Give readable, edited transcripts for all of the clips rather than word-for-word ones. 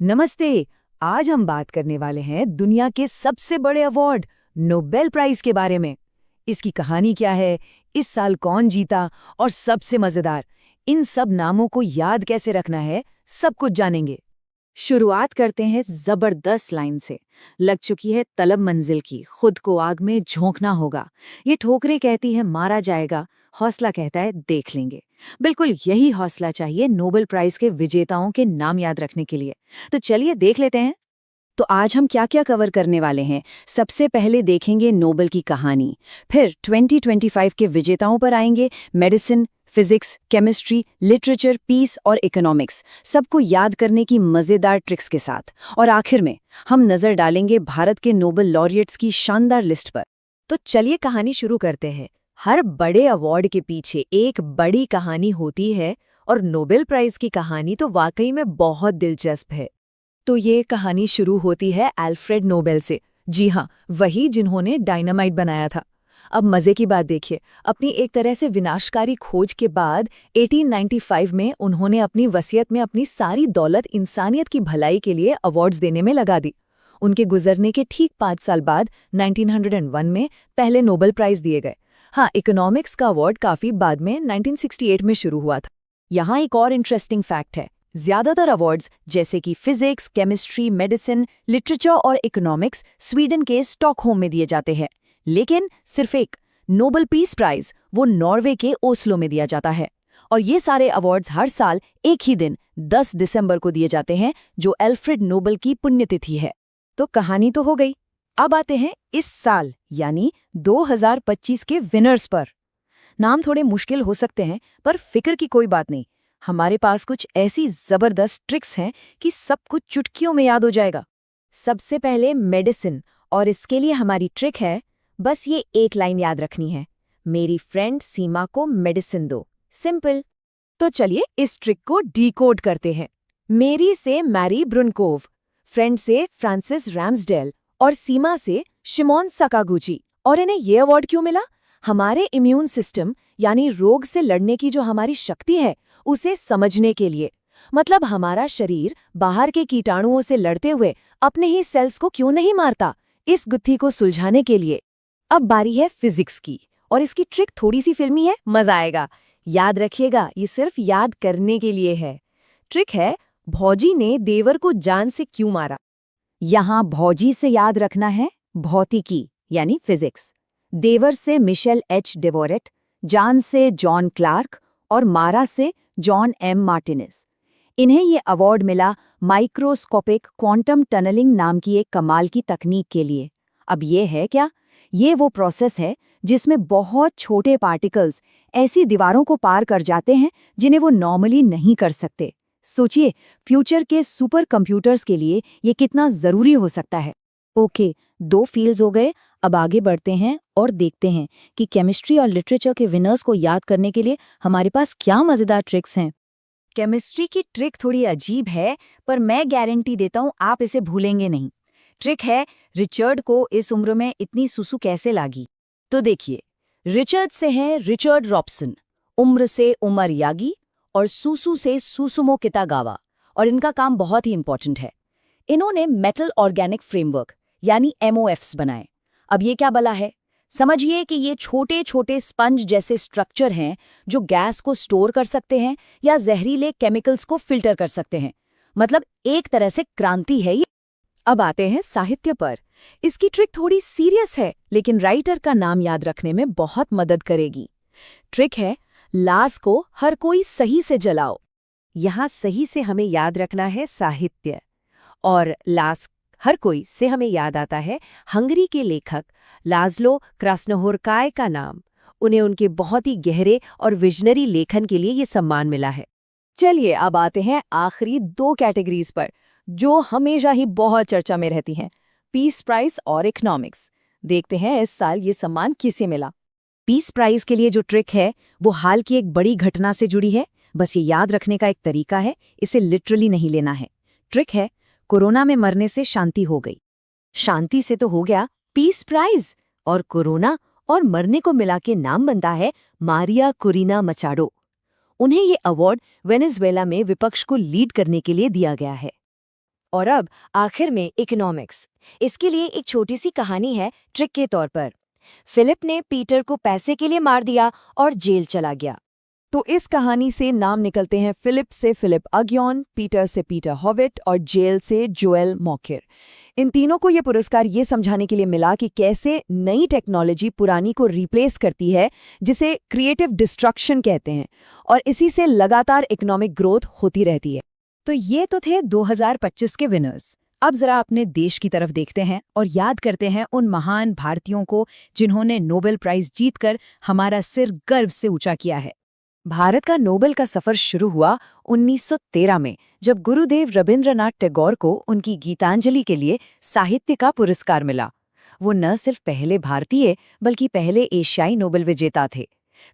नमस्ते। आज हम बात करने वाले हैं दुनिया के सबसे बड़े अवार्ड नोबेल प्राइज के बारे में। इसकी कहानी क्या है, इस साल कौन जीता और सबसे मजेदार, इन सब नामों को याद कैसे रखना है, सब कुछ जानेंगे। शुरुआत करते हैं जबरदस्त लाइन से। लग चुकी है तलब मंजिल की, खुद को आग में झोंकना होगा। ये ठोकरें कहती है मारा जाएगा, हौसला कहता है देख लेंगे। बिल्कुल यही हौसला चाहिए नोबेल प्राइज के विजेताओं के नाम याद रखने के लिए। तो चलिए देख लेते हैं। तो आज हम क्या क्या कवर करने वाले हैं। सबसे पहले देखेंगे नोबेल की कहानी, फिर 2025 के विजेताओं पर आएंगे। Medicine, physics, chemistry, literature, peace और इकोनॉमिक्स, सबको याद करने की मजेदार ट्रिक्स के साथ। और आखिर में हम नजर डालेंगे भारत के नोबेल लॉरिएट्स की शानदार लिस्ट पर। तो चलिए कहानी शुरू करते हैं। हर बड़े अवार्ड के पीछे एक बड़ी कहानी होती है और नोबेल प्राइज की कहानी तो वाकई में बहुत दिलचस्प है। तो ये कहानी शुरू होती है अल्फ्रेड नोबेल से। जी हाँ, वही जिन्होंने डायनामाइट बनाया था। अब मजे की बात देखिए, अपनी एक तरह से विनाशकारी खोज के बाद 1895 में उन्होंने अपनी वसीयत में अपनी सारी दौलत इंसानियत की भलाई के लिए अवार्ड्स देने में लगा दी। उनके गुजरने के ठीक 5 साल बाद 1901 में पहले नोबेल प्राइज दिए गए। हाँ, इकोनॉमिक्स का अवार्ड काफी बाद में 1968 में शुरू हुआ था। यहाँ एक और इंटरेस्टिंग फैक्ट है, ज्यादातर अवार्ड्स जैसे कि फिजिक्स, केमिस्ट्री, मेडिसिन, लिटरेचर और इकोनॉमिक्स स्वीडन के स्टॉकहोम में दिए जाते हैं, लेकिन सिर्फ एक नोबेल पीस प्राइज वो नॉर्वे के ओस्लो में दिया जाता है। और ये सारे अवार्ड्स हर साल एक ही दिन 10 दिसंबर को दिए जाते हैं, जो अल्फ्रेड नोबेल की पुण्यतिथि है। तो कहानी तो हो गई। अब आते हैं इस साल यानी 2025 के विनर्स पर। नाम थोड़े मुश्किल हो सकते हैं, पर फिक्र की कोई बात नहीं। हमारे पास कुछ ऐसी जबरदस्त ट्रिक्स हैं कि सब कुछ चुटकियों में याद हो जाएगा। सबसे पहले मेडिसिन, और इसके लिए हमारी ट्रिक है, बस ये एक लाइन याद रखनी है, मेरी फ्रेंड सीमा को मेडिसिन दो। सिंपल। तो चलिए इस ट्रिक को डीकोड करते हैं। मेरी से मैरी ब्रुनकोव, फ्रेंड से फ्रांसिस रैम्सडेल और सीमा से शिमोन सकागुची। और इन्हें ये अवार्ड क्यों मिला? हमारे इम्यून सिस्टम यानी रोग से लड़ने की जो हमारी शक्ति है उसे समझने के लिए। मतलब हमारा शरीर बाहर के कीटाणुओं से लड़ते हुए अपने ही सेल्स को क्यों नहीं मारता, इस गुत्थी को सुलझाने के लिए। अब बारी है फिजिक्स की, और इसकी ट्रिक थोड़ी सी फिल्मी है, मजा आएगा। याद रखिएगा, ये सिर्फ याद करने के लिए है। ट्रिक है, भौजी ने देवर को जान से क्यों मारा। यहाँ भौजी से याद रखना है भौतिकी यानी फिजिक्स, देवर से मिशेल एच डेवोरेट, जान से जॉन क्लार्क और मारा से जॉन एम मार्टिनेस। इन्हें ये अवार्ड मिला माइक्रोस्कोपिक क्वांटम टनलिंग नाम की एक कमाल की तकनीक के लिए। अब ये है क्या? ये वो प्रोसेस है जिसमें बहुत छोटे पार्टिकल्स ऐसी दीवारों को पार कर जाते हैं जिन्हें वो नॉर्मली नहीं कर सकते। सोचिए, फ्यूचर के सुपर कंप्यूटर्स के लिए ये कितना जरूरी हो सकता है। ओके, 2 फील्ड्स हो गए। अब आगे बढ़ते हैं और देखते हैं कि केमिस्ट्री और लिटरेचर के विनर्स को याद करने के लिए हमारे पास क्या मजेदार ट्रिक्स हैं। केमिस्ट्री की ट्रिक थोड़ी अजीब है, पर मैं गारंटी देता हूँ आप इसे भूलेंगे नहीं। ट्रिक है, रिचर्ड को इस उम्र में इतनी सुसु कैसे लागी। तो देखिए, रिचर्ड से हैं रिचर्ड रॉबसन, उम्र से उमर यागी और सुसु से सुसुमो कितागावा। और इनका काम बहुत ही इंपॉर्टेंट है। इन्होंने मेटल ऑर्गेनिक फ्रेमवर्क यानी MOFs बनाए। अब ये क्या बला है? समझिए कि ये छोटे छोटे स्पंज जैसे स्ट्रक्चर हैं जो गैस को स्टोर कर सकते हैं या जहरीले केमिकल्स को फिल्टर कर सकते हैं। मतलब एक तरह से क्रांति है ये। अब आते हैं साहित्य पर। इसकी ट्रिक थोड़ी सीरियस है, लेकिन राइटर का नाम याद रखने में बहुत मदद करेगी। ट्रिक है, लाश को हर कोई सही से जलाओ। यहाँ सही से हमें याद रखना है साहित्य, और लाश हर कोई से हमें याद आता है हंगरी के लेखक लाज़लो क्रास्नहोर्काय का नाम। उन्हें उनके बहुत ही गहरे और विजनरी लेखन के लिए ये सम्मान मिला है। चलिए अब आते हैं आखिरी 2 कैटेगरीज पर, जो हमेशा ही बहुत चर्चा में रहती हैं, पीस प्राइज और इकोनॉमिक्स। देखते हैं इस साल ये सम्मान किसे मिला। पीस प्राइज के लिए जो ट्रिक है वो हाल की एक बड़ी घटना से जुड़ी है। बस ये याद रखने का एक तरीका है, इसे लिटरली नहीं लेना है। ट्रिक है, कोरोना में मरने से शांति हो गई। शांति से तो हो गया पीस प्राइज, और कोरोना और मरने को मिला के नाम बनता है मारिया कुरीना मचाडो। उन्हें ये अवार्ड वेनेजुएला में विपक्ष को लीड करने के लिए दिया गया है। और अब आखिर में इकोनॉमिक्स। इसके लिए एक छोटी सी कहानी है ट्रिक के तौर पर। फिलिप ने पीटर को पैसे के लिए मार दिया और जेल चला गया। तो इस कहानी से नाम निकलते हैं फिलिप से फिलिप अग्योन, पीटर से पीटर हॉविट और जेल से जोएल मॉकेर। इन तीनों को ये पुरस्कार ये समझाने के लिए मिला कि कैसे नई टेक्नोलॉजी पुरानी को रिप्लेस करती है, जिसे क्रिएटिव डिस्ट्रक्शन कहते हैं, और इसी से लगातार इकोनॉमिक ग्रोथ होती रहती है। तो ये तो थे 2025 के विनर्स। अब जरा अपने देश की तरफ देखते हैं और याद करते हैं उन महान भारतीयों को जिन्होंने नोबेल प्राइज जीतकर हमारा सिर गर्व से ऊंचा किया है। भारत का नोबेल का सफर शुरू हुआ 1913 में, जब गुरुदेव रविंद्रनाथ टैगोर को उनकी गीतांजलि के लिए साहित्य का पुरस्कार मिला। वो न सिर्फ पहले भारतीय बल्कि पहले एशियाई नोबेल विजेता थे।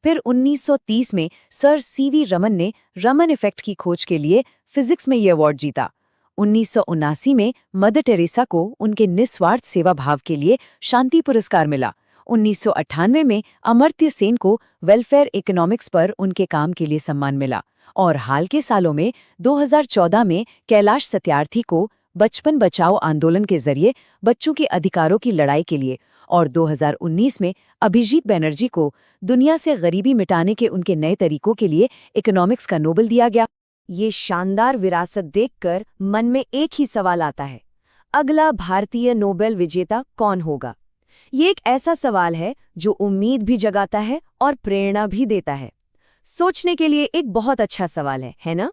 फिर 1930 में सर सीवी रमन ने रमन इफेक्ट की खोज के लिए फिजिक्स में ये अवार्ड जीता। 1979 में मदर टेरेसा को उनके निस्वार्थ सेवा भाव के लिए शांति पुरस्कार मिला। 1998 में अमर्त्य सेन को वेलफेयर इकोनॉमिक्स पर उनके काम के लिए सम्मान मिला। और हाल के सालों में 2014 में कैलाश सत्यार्थी को बचपन बचाओ आंदोलन के जरिए बच्चों के अधिकारों की लड़ाई के लिए, और 2019 में अभिजीत बनर्जी को दुनिया से गरीबी मिटाने के उनके नए तरीकों के लिए इकोनॉमिक्स का नोबेल दिया गया। ये शानदार विरासत देखकर मन में एक ही सवाल आता है, अगला भारतीय नोबेल विजेता कौन होगा? ये एक ऐसा सवाल है जो उम्मीद भी जगाता है और प्रेरणा भी देता है। सोचने के लिए एक बहुत अच्छा सवाल है ना?